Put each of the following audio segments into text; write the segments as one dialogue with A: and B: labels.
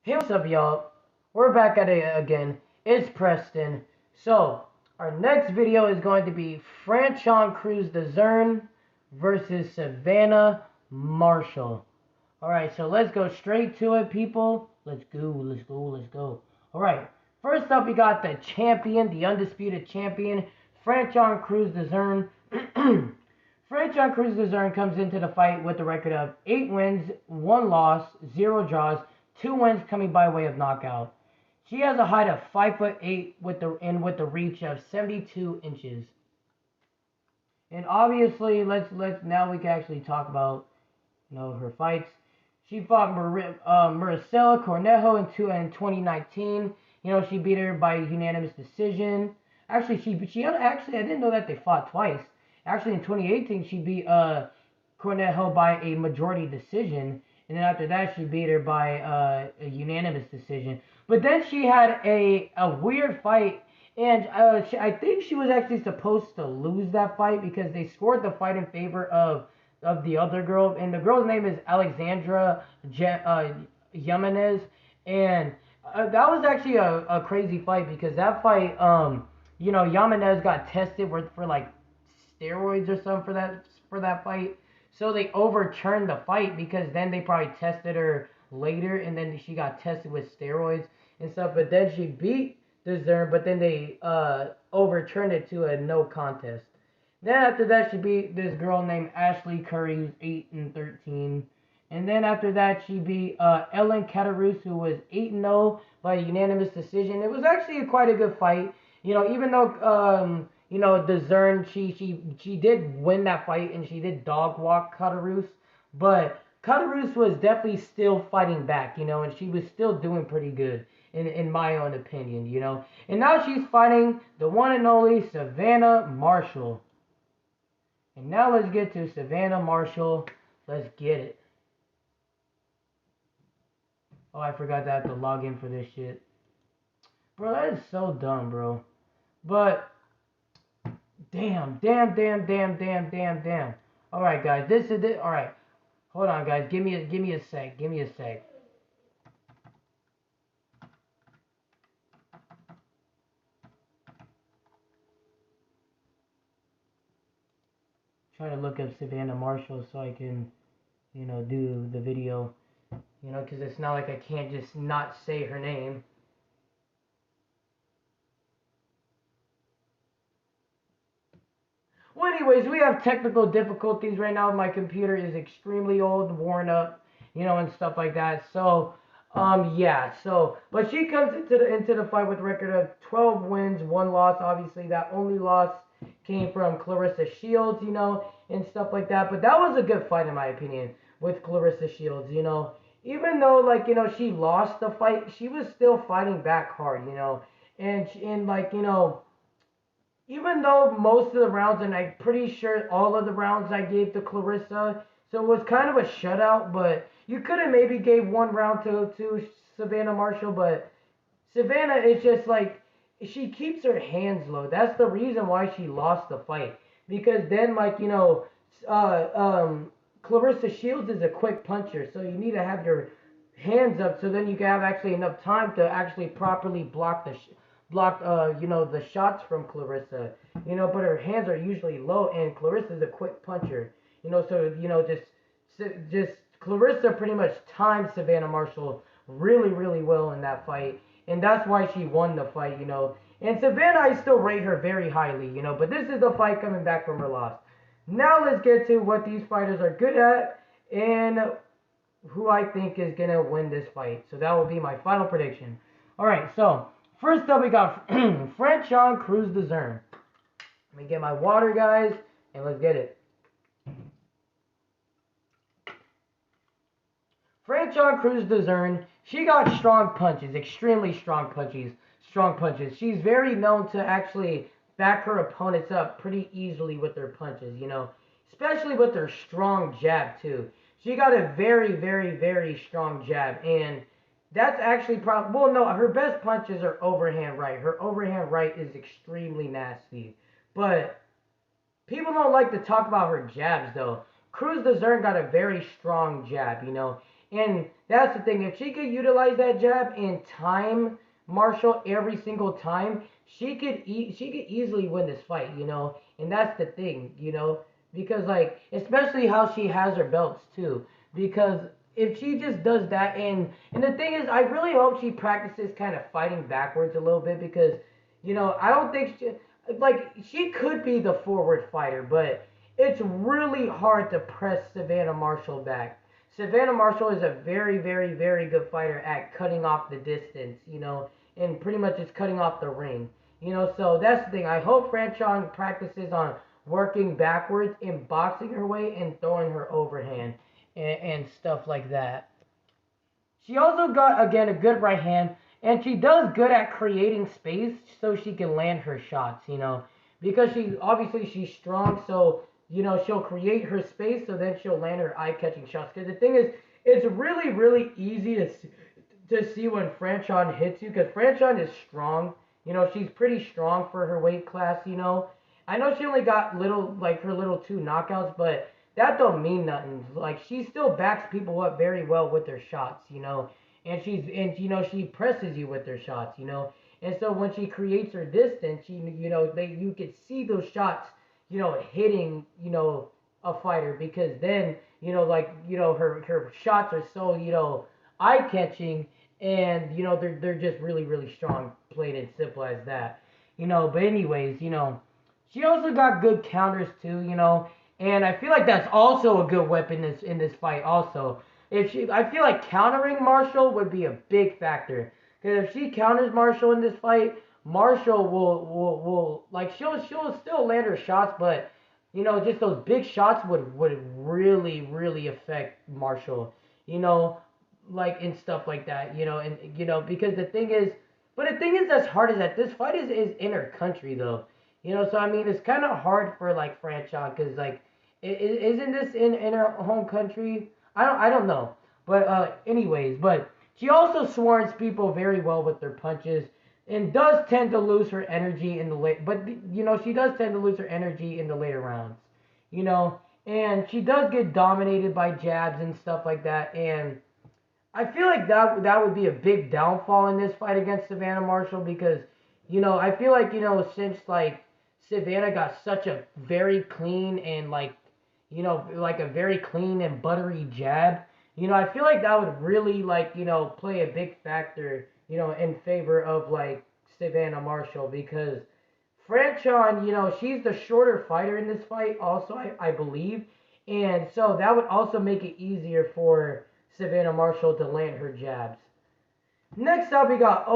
A: Hey, what's up, y'all? We're back at it again. It's Preston. So, our next video is going to be Franchon Crews-Dezurn versus Savannah Marshall. Alright, so let's go straight to it, people. Let's go. Alright, first up, we got the champion, the undisputed champion, Franchon Crews-Dezurn. Franchon Crews-Dezurn comes into the fight with a record of 8 wins, 1 loss, 0 draws, 2 wins coming by way of knockout. She has a height of 5'8" with a reach of 72 inches. And obviously, let's now we can actually talk about her fights. She fought Maricela Cornejo in 2019. She beat her by unanimous decision. Actually, I didn't know that they fought twice. Actually, in 2018, she beat Cornejo by a majority decision, and then after that, she beat her by a unanimous decision. But then she had a weird fight, and I think she was actually supposed to lose that fight because they scored the fight in favor of the other girl, and the girl's name is Alexandra Jimenez, and that was actually a crazy fight because that fight, Jimenez got tested for like steroids or something for that fight, so they overturned the fight because then they probably tested her later, and then she got tested with steroids and stuff, but then she beat Dezurn, but then they overturned it to a no contest. Then after that, she beat this girl named Ashley Curry, who's 8-13. And then after that, she beat Ellen Catarus, who was 8-0 by unanimous decision. It was actually quite a good fight. Even though Dezurn, she did win that fight and she did dog walk Catarus, but Catarus was definitely still fighting back, and she was still doing pretty good in my own opinion, And now she's fighting the one and only Savannah Marshall. And now let's get to Savannah Marshall. Let's get it. Oh, I forgot that I have to log in for this shit. Bro, that is so dumb, bro. But, damn. Alright, guys, this is it. Alright, hold on, guys. Give me a sec. Trying to look up Savannah Marshall so I can, do the video. Because it's not like I can't just not say her name. Well, anyways, we have technical difficulties right now. My computer is extremely old, worn up, and stuff like that. So, yeah. So, but she comes into the fight with a record of 12 wins, 1 loss. Obviously, that only loss came from Claressa Shields, and stuff like that. But that was a good fight, in my opinion, with Claressa Shields, Even though, like, she lost the fight, she was still fighting back hard, and like, even though most of the rounds, and I'm pretty sure all of the rounds I gave to Claressa, so it was kind of a shutout, but you could have maybe gave one round to Savannah Marshall, but Savannah is just like, she keeps her hands low. That's the reason why she lost the fight. Because then, like, Claressa Shields is a quick puncher, so you need to have your hands up so then you can have actually enough time to actually properly block the shots from Claressa, but her hands are usually low, and Claressa's a quick puncher, so, just Claressa pretty much timed Savannah Marshall really well in that fight, and that's why she won the fight, and Savannah, I still rate her very highly, but this is the fight coming back from her loss. Now let's get to what these fighters are good at, and who I think is going to win this fight, so that will be my final prediction. Alright, so first up, we got Franchon Crews-Dezurn. Let me get my water, guys, and let's get it. Franchon Crews-Dezurn, she got strong punches, extremely strong punches. She's very known to actually back her opponents up pretty easily with their punches, especially with her strong jab, too. She got a very strong jab, and that's actually well, no, her best punches are overhand right. Her overhand right is extremely nasty. But people don't like to talk about her jabs, though. Crews-Dezurn got a very strong jab, And that's the thing. If she could utilize that jab and time Marshall every single time, she could easily win this fight, you know. And that's the thing, you know, because like especially how she has her belts too. Because if she just does that, and the thing is, I really hope she practices kind of fighting backwards a little bit because, you know, I don't think she could be the forward fighter, but it's really hard to press Savannah Marshall back. Savannah Marshall is a very, very, very good fighter at cutting off the distance, you know, and pretty much just cutting off the ring. You know, so that's the thing. I hope Franchon practices on working backwards and boxing her way and throwing her overhand and stuff like that. She also got, again, a good right hand, and she does good at creating space so she can land her shots, you know, because she's strong, so, you know, she'll create her space, so then she'll land her eye-catching shots. Because the thing is, it's really, really easy to see when Franchon hits you, because Franchon is strong. You know, she's pretty strong for her weight class, you know. I know she only got her little two knockouts, but that don't mean nothing. Like, she still backs people up very well with her shots, you know. And you know, she presses you with her shots, you know. And so when she creates her distance, you know, you could see those shots, you know, hitting, you know, a fighter, because then, you know, like, you know, her shots are so, you know, eye-catching, and, you know, they're just really, really strong, plain and simple as that. You know, but anyways, you know, she also got good counters too, you know, and I feel like that's also a good weapon in this fight also. I feel like countering Marshall would be a big factor. Because if she counters Marshall in this fight, Marshall will like she'll still land her shots, but you know, just those big shots would really, really affect Marshall. You know, like and stuff like that. You know, and you know, because the thing is as hard as that, this fight is in her country though. You know, so I mean, it's kind of hard for like Franchon, because like, isn't this in her home country? I don't know, but anyways, but she also swarms people very well with her punches, and does tend to lose her energy in the late. But you know, she does tend to lose her energy in the later rounds. You know, and she does get dominated by jabs and stuff like that, and I feel like that would be a big downfall in this fight against Savannah Marshall, because, you know, I feel like, you know, since like Savannah got such a very clean and like, you know, like a very clean and buttery jab, you know, I feel like that would really like, you know, play a big factor, you know, in favor of like Savannah Marshall, because Franchon, you know, she's the shorter fighter in this fight also, I believe. And so that would also make it easier for Savannah Marshall to land her jabs. Next up, we got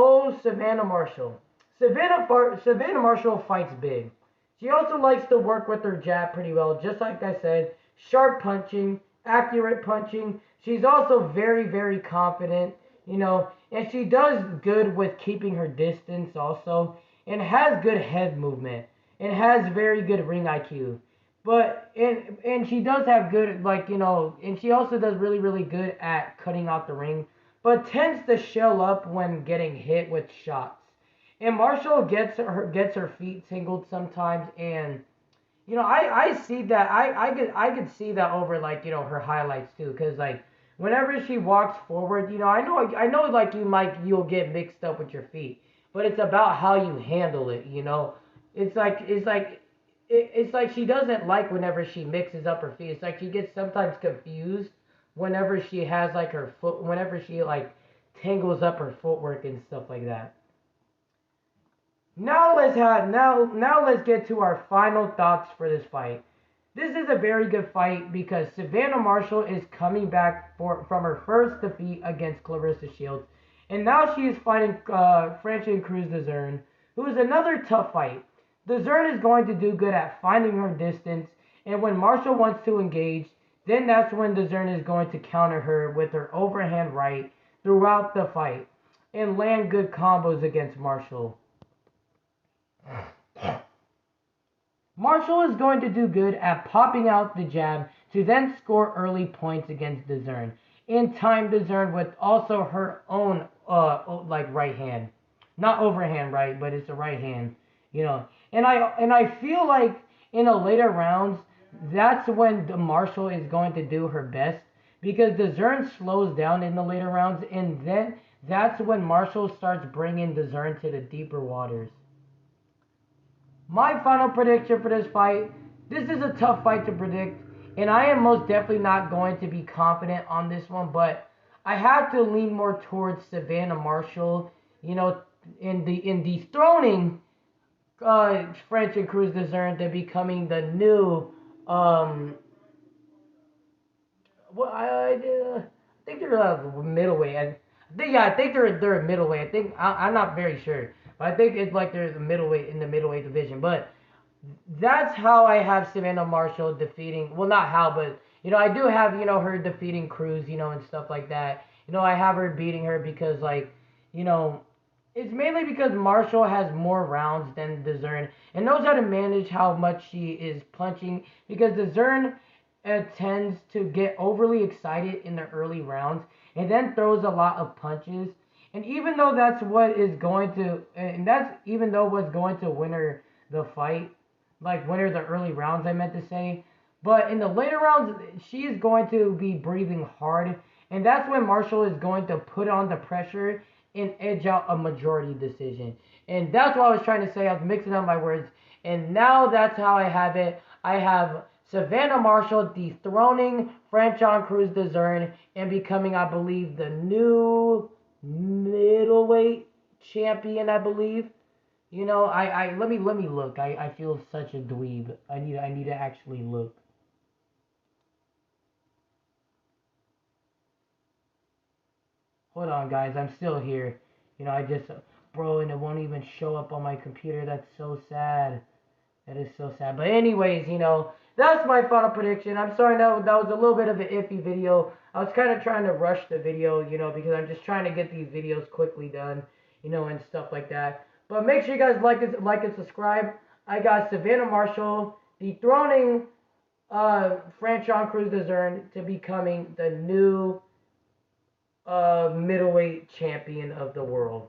A: Savannah Marshall. Savannah Marshall fights big. She also likes to work with her jab pretty well, just like I said. Sharp punching, accurate punching. She's also very, very confident, you know, and she does good with keeping her distance also, and has good head movement, and has very good ring IQ. But and she does have good, like, you know, and she also does really, really good at cutting out the ring, but tends to shell up when getting hit with shots. And Marshall gets her feet tingled sometimes, and you know, I see that, I could see that over, like, you know, her highlights too, because like whenever she walks forward, you know, I know like you'll get mixed up with your feet, but it's about how you handle it, you know. It's like she doesn't like whenever she mixes up her feet. It's like she gets sometimes confused whenever she has like whenever she like tangles up her footwork and stuff like that. Now let's get to our final thoughts for this fight. This is a very good fight because Savannah Marshall is coming back from her first defeat against Clarissa Shields, and now she is fighting Franchon Crews-Dezurn, who is another tough fight. Dezurn is going to do good at finding her distance, and when Marshall wants to engage, then that's when Dezurn is going to counter her with her overhand right throughout the fight and land good combos against Marshall. Marshall is going to do good at popping out the jab to then score early points against Dezurn, and time Dezurn with also her own like right hand, not overhand right, but it's a right hand, you know. And I feel like in the later rounds, that's when the Marshall is going to do her best, because Dezurn slows down in the later rounds, and then that's when Marshall starts bringing Dezurn to the deeper waters. My final prediction for this fight, this is a tough fight to predict, and I am most definitely not going to be confident on this one, but I have to lean more towards Savannah Marshall, in dethroning French and Crews-Dezurn to becoming the new I think they're middleweight. I think they're a middleweight. I'm not very sure, but I think it's like they're the middleweight in the middleweight division. But that's how I have Savannah Marshall defeating. Well, not how, but I do have her defeating Crews, and stuff like that. I have her beating her because it's mainly because Marshall has more rounds than Dezurn and knows how to manage how much she is punching because Dezurn tends to get overly excited in the early rounds and then throws a lot of punches. And even though that's even though what's going to win her the fight, like win her the early rounds, I meant to say. But in the later rounds, she is going to be breathing hard. And that's when Marshall is going to put on the pressure and edge out a majority decision. And that's what I was trying to say. I was mixing up my words. And now that's how I have it. I have Savannah Marshall dethroning Franchon Crews-Dezurn and becoming, I believe, the new middleweight champion, I believe. Let me look. I feel such a dweeb. I need to actually look. Hold on, guys. I'm still here. Bro, and it won't even show up on my computer. That's so sad. That is so sad. But anyways, that's my final prediction. I'm sorry that was a little bit of an iffy video. I was kind of trying to rush the video, because I'm just trying to get these videos quickly done, and stuff like that. But make sure you guys like and subscribe. I got Savannah Marshall dethroning Franchon Crews-Dezurn to becoming the new middleweight champion of the world.